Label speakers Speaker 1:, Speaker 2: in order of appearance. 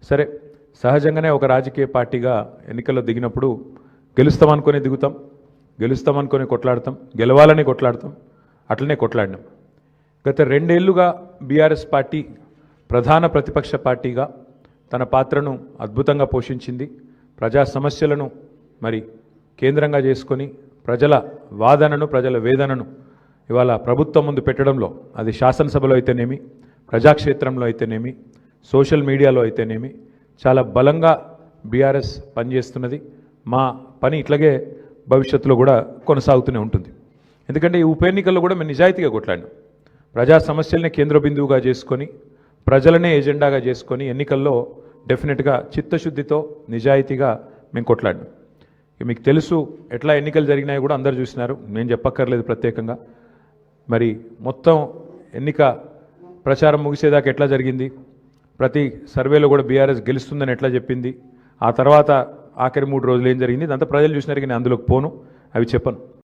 Speaker 1: సరే సహజంగానే ఒక రాజకీయ పార్టీగా ఎన్నికల్లో దిగినప్పుడు గెలుస్తామనుకొని దిగుతాం, గెలుస్తామనుకొని కొట్లాడతాం, గెలవాలని కొట్లాడతాం, అట్లనే కొట్లాడినాం. గత 2 ఏళ్లుగా బీఆర్ఎస్ పార్టీ ప్రధాన ప్రతిపక్ష పార్టీగా తన పాత్రను అద్భుతంగా పోషించింది. ప్రజా సమస్యలను మరి కేంద్రంగా చేసుకొని ప్రజల వాదనను, ప్రజల వేదనను ఇవాళ ప్రభుత్వం ముందు పెట్టడంలో, అది శాసనసభలో అయితేనేమి, ప్రజాక్షేత్రంలో అయితేనేమి, సోషల్ మీడియాలో అయితేనేమి చాలా బలంగా బీఆర్ఎస్ పనిచేస్తున్నది. మా పని ఇట్లాగే భవిష్యత్తులో కూడా కొనసాగుతూనే ఉంటుంది. ఎందుకంటే ఈ ఉప ఎన్నికల్లో కూడా మేము నిజాయితీగా కొట్లాడినాం. ప్రజా సమస్యలనే కేంద్ర బిందువుగా చేసుకొని, ప్రజలనే ఎజెండాగా చేసుకొని ఎన్నికల్లో డెఫినెట్గా చిత్తశుద్ధితో నిజాయితీగా మేము కొట్లాడినాం. మీకు తెలుసు ఎట్లా ఎన్నికలు జరిగినాయి కూడా అందరు చూసినారు, నేను చెప్పక్కర్లేదు ప్రత్యేకంగా. మరి మొత్తం ఎన్నిక ప్రచారం ముగిసేదాకా ఎట్లా జరిగింది, ప్రతి సర్వేలో కూడా బీఆర్ఎస్ గెలుస్తుందని ఎట్లా చెప్పింది, ఆ తర్వాత ఆఖరి 3 రోజులు ఏం జరిగింది, ఇదంతా ప్రజలు చూసినారు. కానీ అందులోకి పోను, అవి చెప్పను.